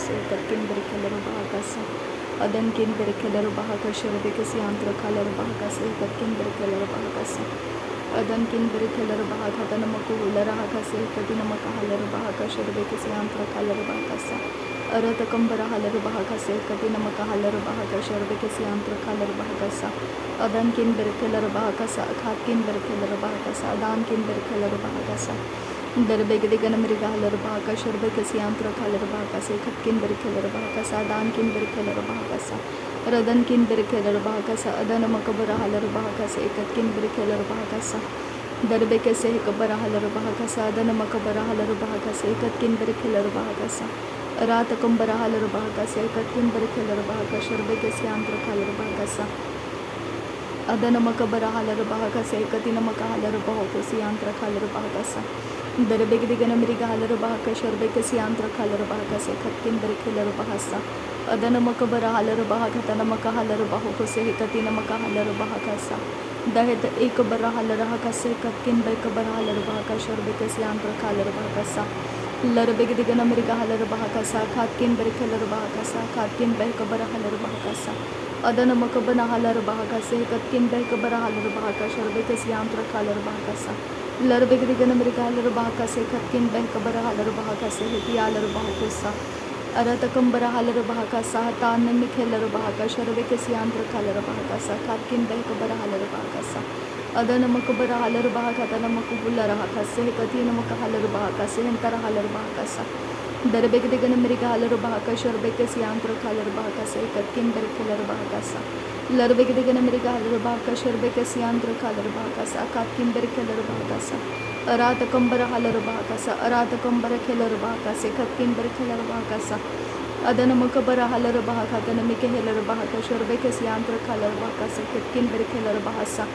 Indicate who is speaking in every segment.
Speaker 1: se katkin berkeler bahakasa adan kin berkeler bahakasha rebekesi antra kaler bahakasa katkin berkeler bahakasa adan kin berkeler bahakata namaku ulara hakase katina makahaler bahakasha rebekesi antra kaler bahakasa arata kambara haler bahakase katina makahaler bahakasha rebekesi antra kaler bahakasa adan kin berkeler bahakasa khatkin berkeler bahakasa adan kin berkeler bahakasa दरबेगदे गनमरिगालर बाका शरबकसी आंत्र खालर बाका से खतकिन बरखेलर बाका सा दान किन बरखेलर बाका सा रदन किन बरखेलर बाका सा अदन मकबर hauler बाका से खतकिन बरखेलर बाका सा दरबेके से कबर हालर बाका सा अदन मकबर हालर बाका से खतकिन बरखेलर बाका सा रात कंबर हालर बाका से खतकिन बरखेलर बाका शरबके से आंत्र खालर बाका सा अदन मकबर हालर बाका से कतिन मका हालर बाका से आंत्र खालर बाका सा दरबेग दिगन मृग हालर बाका शरबेक सियांत्र खालर बाका से खतकिन बरखेलर बाहसा अदन मकबर हालर बाका तन मका हालर बाहो से कतिन मका हालर बाका सा दहेत एक बर हालर हका से कतकिन बरकबर हालर बाका शरबेक सियांत्र खालर बाका सा लरबेग दिगन मृग हालर बाका सा खातकिन बरखेलर बाका सा खातकिन बरकबर हालर बाका सा अदन मकबन हालर बाका से कतकिन बरकबर हालर बाका शरबेक सियांत्र खालर बाका सा लरबेग दिगन मृगालर बाका से खतकिन बहकबर हालर बाका से हितियालर बाहुसा अरत कंबर हालर बाका सा तान मिखेलर बाका शरबे के सियांत्र खालर बाका सा खतकिन बहकबर हालर बाका सा अदन मकबर हालर बाका तन मकबुलर हाका से कतीन मक हालर बाका से हंतर हालर बाका सा दरबेग दिगन मृगालर बाका शरबे के सियांत्र खालर बाका से खतकिन बरखेलर बाका सा लरबेग दिगन मृगालर बाका शरबे के सियांत्र खालर बाका सा खतकिन बरखेलर बाका सा अरात कंबर हालर बाका सा अरात कंबर खेलर बाका से खतकिन बरखेलर बाका सा अदन मकबर हालर बाका तन मिकेलर बाका शरबे के सियांत्र खालर बाका से खतकिन बरखेलर बासा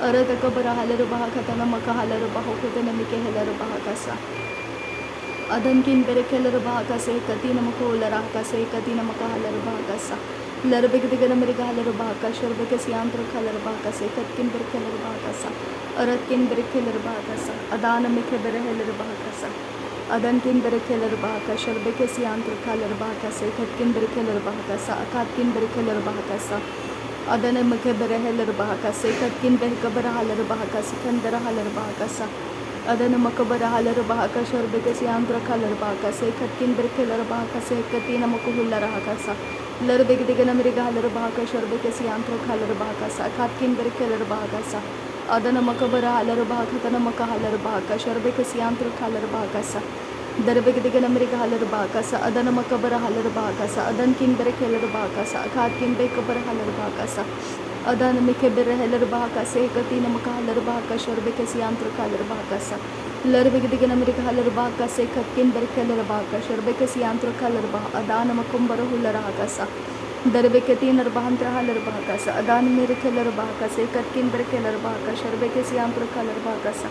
Speaker 1: अरत कबर हालर बाका तन मक हालर बाहो तन मिकेलर बाका सा अदन किन बरखेलर बाका से कतीन मकोलर बाका से कतीन मक हालर बाका सा लरबेग दिगन मृगालर बाका शरबे के सियांत्र खालर बाका से खतकिन बरखेलर बाका सा अरत किन बरखेलर बाका सा अदान मिखे बरहेलर बाका सा अदन किन बरखेलर बाका शरबे के सियांत्र खालर बाका से खतकिन बरखेलर बाका सा खातकिन बरखेलर बाका सा अदन मिखे बरहेलर बाका से खतकिन बहकबर हालर बाका सिकंदर हालर बाका सा अदन मकबर हालर बाका शरबे के सियांत्र खालर बाका से खतकिन बरखेलर बाका से कतीन मकुहुलर बाका सा लरबेग दिगन मृगालर बाका शरबे के सियांत्र खालर बाका सा खातकिन बरखेलर बाका सा अदन मकबर हालर बाका तन मका हालर बाका शरबे के सियांत्र खालर बाका सा दरबेग दिगन मृगालर बाका सा अदन मकबर हालर बाका सा अदन किन बरखेलर बाका सा खातकिन बेकबर हालर बाका सा अदन मिखे बरहेलर बाका से कतीन मका हालर बाका शरबे के सियांत्र खालर बाका सा लरबेग दिगन मृगालर बाका से खतकिन बरखेलर बाका शरबे के सियांत्र खालर बा अदान मकुंबर हुलर बाका सा दरबे के तीन अरबांत्र हालर बाका सा अदान मिरखेलर बाका से कतकिन बरखेलर बाका शरबे के सियांत्र खालर बाका सा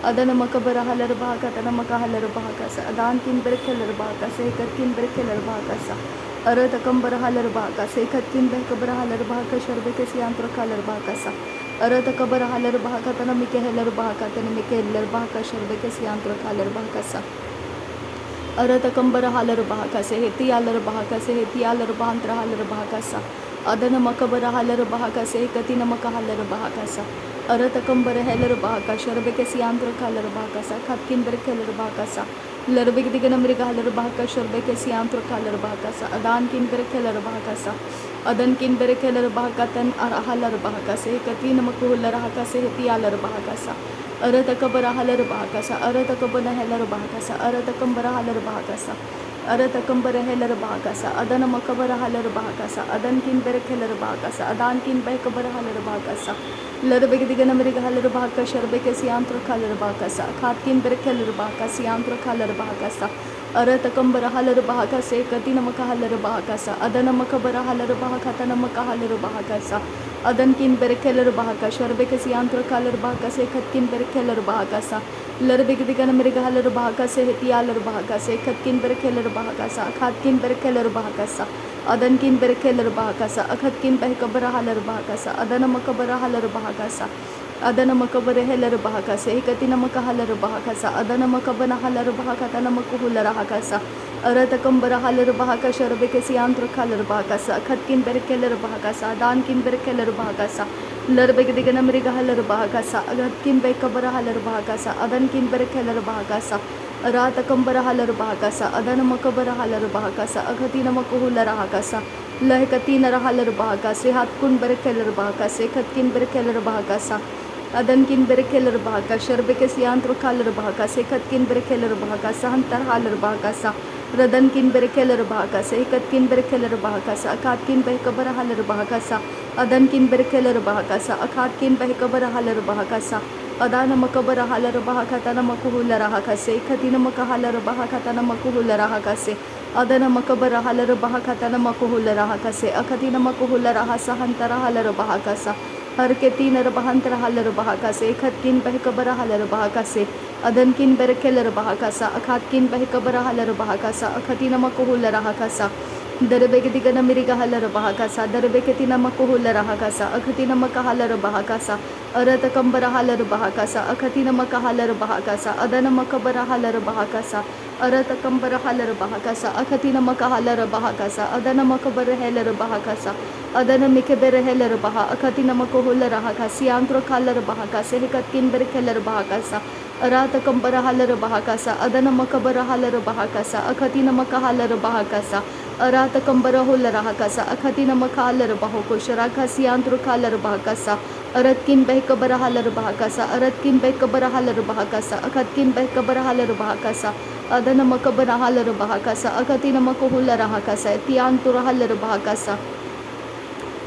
Speaker 1: अदन मकबर हालर बाका तन मका हालर बाका सा अदान किन बरखेलर बाका से कतकिन बरखेलर बाका सा अरत कंबर हालर बाका से खतकिन बहकबर हालर बाका शरबे के सियांत्र खालर बाका सा अरत कबर हालर बाका तन मिकेलर बाका तन मिकेलर बाका शरबे के सियांत्र खालर बाका सा अरत कंबर हालर बाका से हेतियालर बाका से हेतियालर बांत्र हालर बाका सा अदन मकबर हालर बाका से कतीन मका हालर बाका सा अरत कंबर हेलर बाका शरबे के सियांत्र खालर बाका सा खतकिन बरखेलर बाका सा लरबेग दिगन मृगालर बाका शरबे के सियांत्र खालर बाका सा अदान किन बरखेलर बाका सा अदन किन बरखेलर बाका तन हालर बाका से कतीन मकुलर बाका से हेतियालर बाका सा अरत कबर हालर बाका सा अरत कबर हेलर बाका सा अरत कंबर हालर बाका सा अरत कंबर हेलर बाका सा अदन मकबर हालर बाका सा अदन किन बरखेलर बाका सा अदान किन बहकबर हालर बाका सा लरबेग दिगन मृगालर बाका शरबे के सियांत्र खालर बाका सा खातकिन बरखेलर बाका सियांत्र खालर बाका सा अरत कंबर हालर बाका से कतीन मका हालर बाका सा अदन मकबर हालर बाका तन मका हालर बाका सा अदन किन बरखेलर बाका शरबे के सियांत्र खालर बाका से खतकिन बरखेलर बाका सा लरबेग दिगन मृगालर बाका से हेतियालर बाका से खतकिन बरखेलर बाका सा खातकिन बरखेलर बाका सा अदन किन बरखेलर बाका सा अखतकिन बहकबर हालर बाका सा अदन मकबर हालर बाका सा adana makabare heller bahakase hikatina makahalar bahakasa adana makabana halar bahakatana makuhular hakasa arata kambara halar bahakasha rebeke siantro kalar bahakasa khatkin berkeller bahakasa dankin berkeller bahakasa larbeke digana mriga halar bahakasa agatkin bekabara halar bahakasa adankin berkeller bahakasa arata kambara halar bahakasa adana makabara halar bahakasa agatina makuhular hakasa lahkatina halar bahakase hatkun berkeller bahakase khatkin berkeller bahakasa adankin berkeller bahaka sharbeke siantro kaller bahaka sekatkin berkeller bahaka sahantar haller bahaka sa radankin berkeller bahaka sekatkin berkeller bahaka sa akatkin behkabar haller bahaka sa adankin berkeller bahaka sa akatkin behkabar haller bahaka sa adana makabar haller bahaka tana makuhular bahaka sekatina makahalar bahaka tana makuhular bahaka se adana makabar haller bahaka tana makuhular bahaka se akatina makuhular hasa hantar haller bahaka sa हर के तीन रबहंतर huller बहाकासे खतकिन बहकबर huller बहाकासे अदनकिन बरकेलर बहाकासा अखातकिन बहकबर हलर बहाकासा अखतिन मकोहुलर हकासा दरबेके दिगन मिरिगा huller बहाकासा दरबेके तिन मकोहुलर हकासा अखतिन मकहलर बहाकासा अरत कंबर हलर बहाकासा अखतिन मकहलर बहाकासा अदन मकबर हलर बहाकासा अरत कंबर हलर बहाकासा अखतिन मकहलर बहाकासा अदन मकबर हेलर बहाकासा अदन मिकेबर हेलर बहा अखतिन मकोहुलर हकासी आंत्रो खालर बहाकासे हिकतकिन बरकेलर बहाकासा अरात कंबर हलर बहाकासा अदन मकबर हलर बहाकासा अखतिन मकहलर बहाकासा अरात कंबर होलर हकासा अखतिन मकहलर बहोको शराकासी आंत्रो खालर बहाकासा अरतकिन बहकबर हलर बहाकासा अरतकिन बहकबर हलर बहाकासा अखतकिन बहकबर हलर बहाकासा अदन मकबर हलर बहाकासा अखतिन मकोहुलर हकासा तियांतुर हलर बहाकासा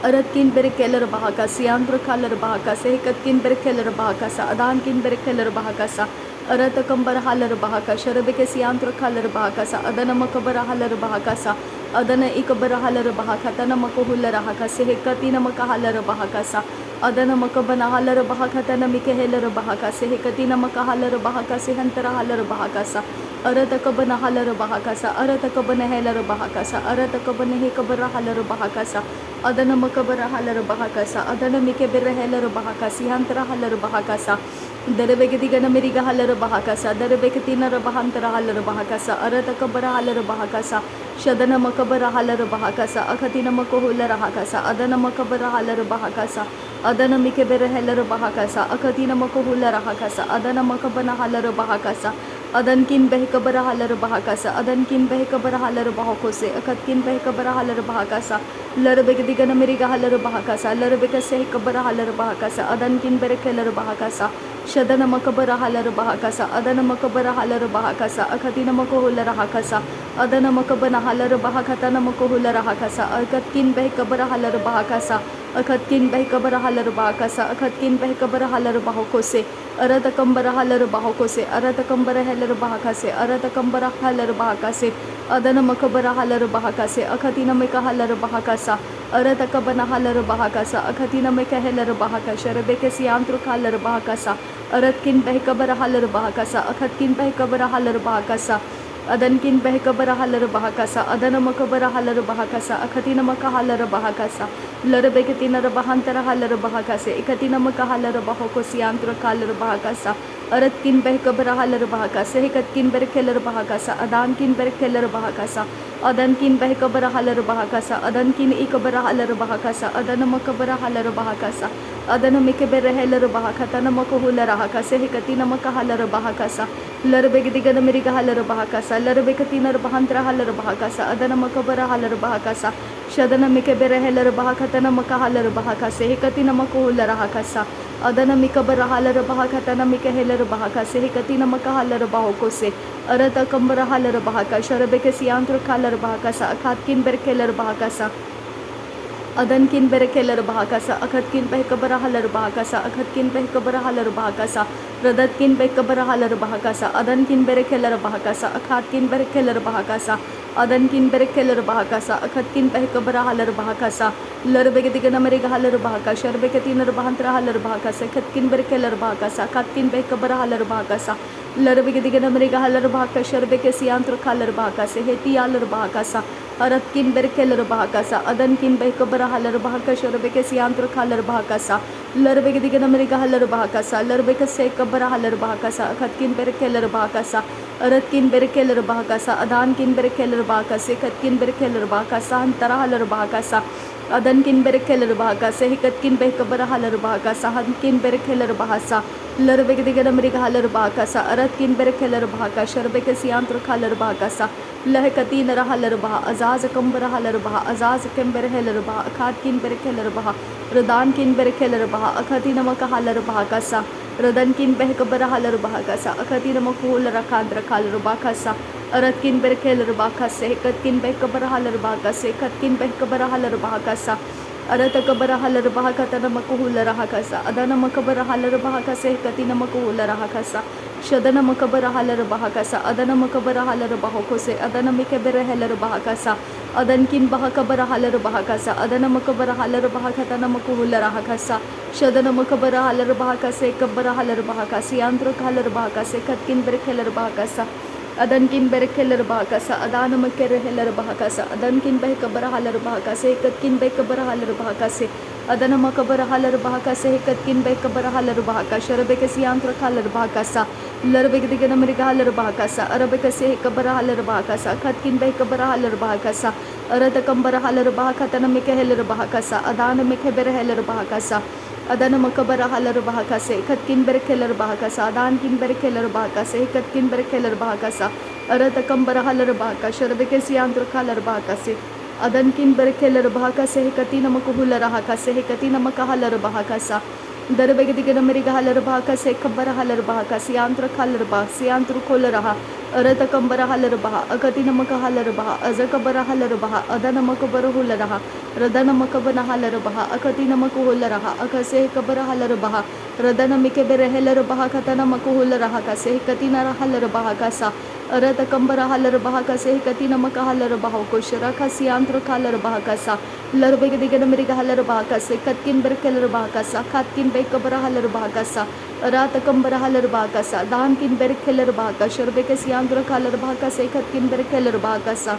Speaker 1: अरतकिन berkeller bahakasa yantro kaller bahakasa hekatkin berkeller bahakasa adankin berkeller bahakasa arata kambar haller bahakasa rebeke yantro kaller bahakasa adana makbar haller bahakasa adana ikbar haller bahakata namakuhuller bahakasa hekatina makahaller bahakasa adana makabana haller bahakata namikeheller bahakasa hekatina makahaller bahakasa hantara haller bahakasa arata kabana haller bahakasa arata kabana heller bahakasa arata kabana hekabara haller bahakasa adana makabara haller bahakasa adana mikebere heller bahakasi hantara haller bahakasa दरबेके दिगन मिरिगा हालर बहाकासा दरबेके तीनर बहांतरा हालर बहाकासा अरत कबरा हालर बहाकासा शदन मकबरा हालर बहाकासा अखतिन मकोहुलर हाकासा अदन मकबरा हालर बहाकासा अदन मिकेबर हेलर बहाकासा अखतिन मकोहुलर हाकासा अदन मकबना हालर बहाकासा अदनकिन बहकबर हालर बहाकासा अदनकिन बहकबर हालर बहाकोसे अखतकिन बहकबर हालर बहाकासा लरबेके दिगन मिरिगा हालर बहाकासा लरबेके से कबर हालर बहाकासा अदनकिन बरकेलर बहाकासा शदन मकबर हालर बहाकासा अदन मकबर हालर बहाकासा अखतिन मकोहुलर हाकासा अदन मकबन हालर बहाकतन मकोहुलर हाकासा अखतकिन बहकबर हालर बहाकासा अखतकिन बहकबर हालर बहाकासा अखतकिन बहकबर हालर बहाकोसे अरत कंबर हालर बहाकोसे अरत कंबर हेलर बहाकासे अरत कंबर हालर बहाकासे अदन मकबर हालर बहाकासे अखतिन मेका हालर बहाकासा अरत कबन हालर बहाकासा अखतिन मेका हेलर बहाकाशा rebeke siantro हालर बहाकासा अरतकिन बहकबर हालर बहाकासा अखतकिन बहकबर हालर बहाकासा अदनकिन बहकबर हालर बहाकासा अदन मकबर हालर बहाकासा अखतिन मका हालर बहाकासा लरबेके तिनर बहांतर हालर बहाकासे एकतिन मका हालर बहोको सियांत्र कालर बहाकासा अरतकिन बहकबर हालर बहाकासा हेकतकिन बरकेलर बहाकासा अदानकिन बरकेलर बहाकासा अदनकिन बहकबर हालर बहाकासा अदनकिन इकबर हालर बहाकासा अदन मकबर हालर बहाकासा अदन मिकेबर हेलर बहाकतन मकोहुलर हाकासे हेकतिन मका हालर बहाकासा लरबेके दिगन मिरिगा हालर बहाकासा लरबेके तिनर बहांतर हालर बहाकासा अदन मकबर हालर बहाकासा शदन मिकेबर हेलर बहाकतन मका हालर बहाकासे हेकतिन मकोहुलर हाकासा अदन मिकबर हालर बहाकतन मिकेहेलर बहाकासे हेकतिन मका हालर बहाकोसे अरत कंबर हालर बहाकाशा rebeke siantro kaller बहाकासा अखातकिन बरकेलर बहाकासा अदनकिन बरकेलर बहाकासा अखतकिन बहकबर हालर बहाकासा अखतकिन बहकबर हालर बहाकासा रदतकिन बहकबर हालर बहाकासा अदनकिन बरकेलर बहाकासा अखातकिन बरकेलर बहाकासा अदनकिन बरकेलर बहाकासा अखतकिन बहकबर हालर बहाकासा लरबेके दिगन मरेगा हालर बहाकाशा rebeke तीनर बहांतर हालर बहाकासा खतकिन बरकेलर बहाकासा अखातकिन बहकबर हालर बहाकासा लरबेके दिगन मरेगा हालर बहाकाशा rebeke siantro खालर बहाकासे हेती हालर बहाकासा Aratkin berkeler bahakasa, Adankin bekabara halar bahakasha, Rebekasi antro kalar bahakasa, Larbegadigan America halar bahakasa, Larbekase kabara halar bahakasa, Katkin berkeler bahakasa, Aratkin berkeler bahakasa, Adankin berkeler bahakase, Katkin berkeler bahakasa, Antara halar bahakasa, Adankin berkeler bahakase, Hikatkin bekabara halar bahakasa, Hankin berkeler bahasa, Larbegadigan America halar bahakasa, Aratkin berkeler bahakasha, Rebekasi antro kalar bahakasa, लहकती नरा हलरबहा अजाज कंबर हलरबहा अजाज कंबर हलरबहा अखात किन बर खेलरबहा रदान किन बर खेलरबहा अखती नमक हलरबहा कसा रदन किन बहकबर हलरबहा कसा अखती नमक होल रखांद्र खालरबहा कसा अरत किन बर खेलरबहा कसे कत किन बहकबर हलरबहा कसे कत किन बहकबर हलरबहा कसा अरत कबर हलरबहा कत नमक होल रहा कसा अदन मकबर हलरबहा कसे कति नमक होल रहा कसा शदन मकबर हलर बहाकसा अदन मकबर हलर बहाकोसे अदन मिकबर हलर बहाकसा अदन किन बहाकबर हलर बहाकसा अदन मकबर हलर बहाकतन मकुल रहकसा शदन मकबर हलर बहाकसे कबर हलर बहाकसी आंत्र हलर बहाकसे कतकिन बर खेलर बहाकसा अदन किन बर खेलर बहाकसा अदान मकर हलर बहाकसा अदन किन बह कबर हलर बहाकसे कतकिन बह कबर हलर बहाकसे अदन मकबर हलर बहाकसे कतकिन बह कबर हलर बहाका शरबेकसी आंत्र हलर बहाकसा लरबेगदिगन मरिगा हलर बहाकसा अरबेकसे कबर हलर बहाकसा खतकिन बह कबर हलर बहाकसा अरत कंबर हलर बहाकतन मिके हलर बहाकसा अदान मिके बर हलर बहाकसा अदन मकबर हलर बहाकसे खतकिन बर खेलर बहाकसा अदान किन बर खेलर बहाकसे खतकिन बर खेलर बहाकसा अरत कंबर हलर बहाका शरबेकसी आंत्र हलर बहाकसे अदन किन बर खेलर बहाकसे कति नमक हुल रहकसे कति नमक हलर बहाकसा दरबेगदिगन मरिगा हलर बहाकसे खबर हलर बहाकसी आंत्र हलर बहासी आंत्र खोल रहा अरत कंबर हलर बहा अकति नमक हलर बहा अज कबर हलर बहा अदन मकबर हुल रहा रदन मकबन हलर बहा अकति नमक हुल रहा अकसे कबर हलर बहा रदन मिके बेर हलर बहा खतन मक हुल रहा कसे कति नर हलर बहा कसा अरत कंबर हलर बहा कसे कति नमक हलर बहा कुशरा खसी आंत्र हलर बहा कसा लरबेगदिगन मरिगा हलर बहा कसे कतकिन बर खेलर बहा कसा खातकिन बेकबर हलर बहा कसा रात कंबर हलर बहा कसा दान किन बर खेलर बहा का शरबेकसी आंत्र हलर बहा कसे खतकिन बर खेलर बहा कसा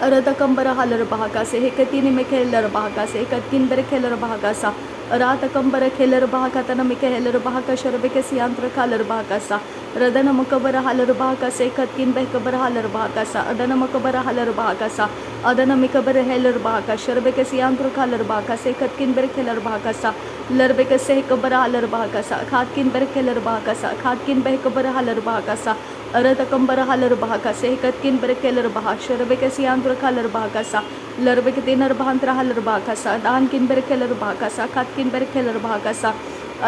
Speaker 1: अरत कंबर हलर बहा कसे हेकतिन में खेलर बहा कसे कतकिन बर खेलर बहा कसा रात कंबर खेलर बहा कतन में खेलर बहा का शरबेकसी आंत्र हलर बहा कसा रदन मकबर हलर बहा कसे कतकिन बहकबर हलर बहा कसा अदन मकबर हलर बहा कसा अदन मिकबर हेलर बहा का शरबेकसी आंत्र हलर बहा कसे कतकिन बर खेलर बहा कसा लरबेकसे कबर हलर बहा कसा खातकिन बर खेलर बहा कसा खातकिन बहकबर हलर बहा कसा अरत कंबर हलर बहा कसे कतकिन बर खेलर बहा शरबेकसी आंत्र हलर बहा कसा लरबेकते नर बहांत्र हलर बहा कसा दान किन बर खेलर बहा कसा खातकिन बर खेलर बहा कसा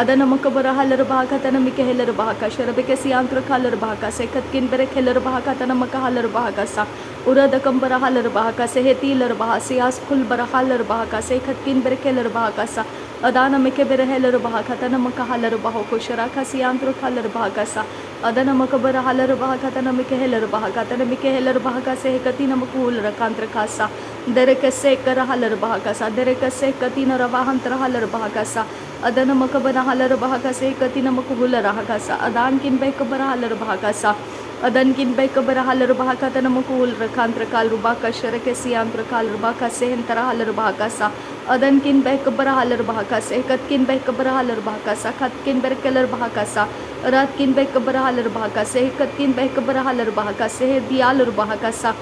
Speaker 1: अदन मकबर हलर बहा कतन मिके हेलर बहा का शरबेकसी आंत्र हलर बहा कसे कतकिन बर खेलर बहा कतन मक हलर बहा कसा उरद कंबर हलर बहा कसे हे तीलर बहा सियास खुल बर हलर बहा कसे खतकिन बर खेलर बहा कसा अदान मिके बर हेलर बहा कतन मक हलर बहा कुशरा खसी आंत्र हलर बहा कसा अदन मकबर हलर बहा कतन मिके हेलर बहा कतन मिके हेलर बहा कसे कति नमक हुल रकांत्र खासा दर कसे कर हलर बहा कसा दर कसे कति न रवाहंत्र हलर बहा कसा अदन मकबर हलर बहा कसे कति नमक हुल रहा कसा अदान किन बेकबर हलर बहा कसा अदन किन बेकबर हलर बहा कतन मकुल रखांत्र काल रुबा का शरके सियांत्र काल रुबा का सेहंतर हलर बहा कसा अदन किन बेकबर हलर बहा कसे कतकिन बेकबर हलर बहा कसा खतकिन बेकलर बहा कसा रात किन बेकबर हलर बहा कसे कतकिन बेकबर हलर बहा कसे दियालर बहा कसा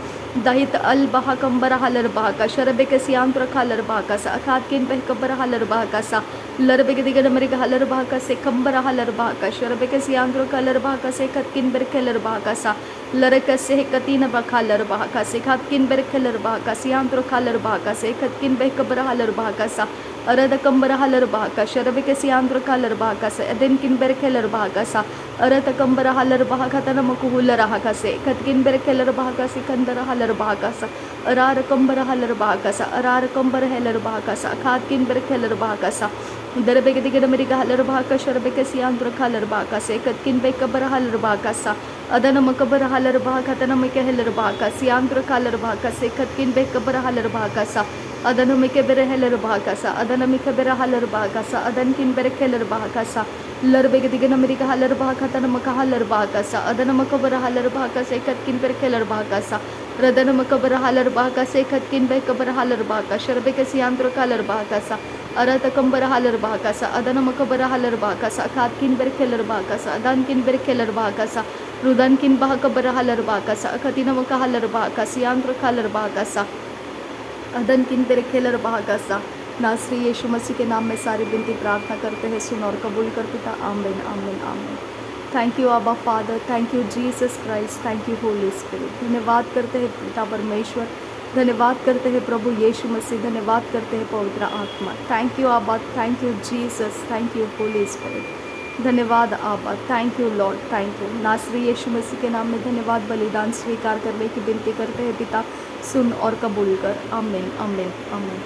Speaker 1: दहित अल बहा कंबर हलर बहा का शरबेकसी आंत्र हलर बहा कसा खातकिन बेकबर हलर बहा कसा लरबेगदिगन मरिग हलर बहा कसे कंबर हलर बहा का शरबेकसी आंत्र हलर बहा कसे कतकिन बेकलर बहा कसा लरकसे कतिन बखालर बहा कसे खातकिन बेकलर बहा कसी आंत्र हलर बहा कसे कतकिन बेकबर हलर बहा कसा अरद कंबर हलर बहा का शरबेकसी आंत्र हलर बहा कसे अदन किन बेकलर बहा कसा अरत कंबर हलर बहा कतन मकुल रहा कसे कतकिन बेकलर बहा कसे कंदर हलर बहा कसा अरार कंबर हलर बहा कसा अरार कंबर हेलर बहा कसा खातकिन बेकलर बहा कसा दरबेगदिगन मरिग हलर बहा का शरबेकसी आंत्र हलर बहा कसे कतकिन बेकबर हलर बहा कसा अदनम कबर हालर बाहा खतनम के हेलर बाहा का सियांत्र कालर बाहा का से खतकिन बे कबर हालर बाहा का सा अदनम के बेरे हेलर बाहा का सा अदनम के बेरे हालर बाहा का सा अदन किन बेरे खेलर बाहा का सा लरबे के दिगे नमरी का हालर बाहा खतनम का हालर बाहा का सा अदनम कबर हालर बाहा का से खतकिन बेरे खेलर बाहा का सा रदनम कबर हालर बाहा का से खतकिन बे कबर हालर बाहा का शरबे के सियांत्र कालर बाहा का सा अरत कंबर हालर बाहा का सा अदनम कबर हालर बाहा का सा खात किन बेरे खेलर बाहा का सा अदन किन बेरे खेलर बाहा का सा रुदन किन बाहा कबर हालर बाहा का सा खतिनम का हालर बाहा का सियांत्र कालर बाहा का सा अदन किन तेरे खेलर बाहा का सा नासरी यीशु मसीह के नाम में सारी विनती प्रार्थना करते हैं, सुन और कबूल कर पिता। आमीन आमीन आमीन। Thank you Abba father, thank you Jesus Christ, thank you Holy spirit. धन्यवाद करते हैं पिता परमेश्वर, धन्यवाद करते हैं प्रभु यीशु मसीह, धन्यवाद करते हैं पवित्र आत्मा। थैंक यू आबा, thank you Jesus, thank you Holy spirit. धन्यवाद आबा, thank you lord, thank you. नासरी यीशु मसीह के नाम में धन्यवाद। बलिदान स्वीकार करने की विनती करते हैं पिता, सुन और कबूल कर। आमीन आमीन आमीन।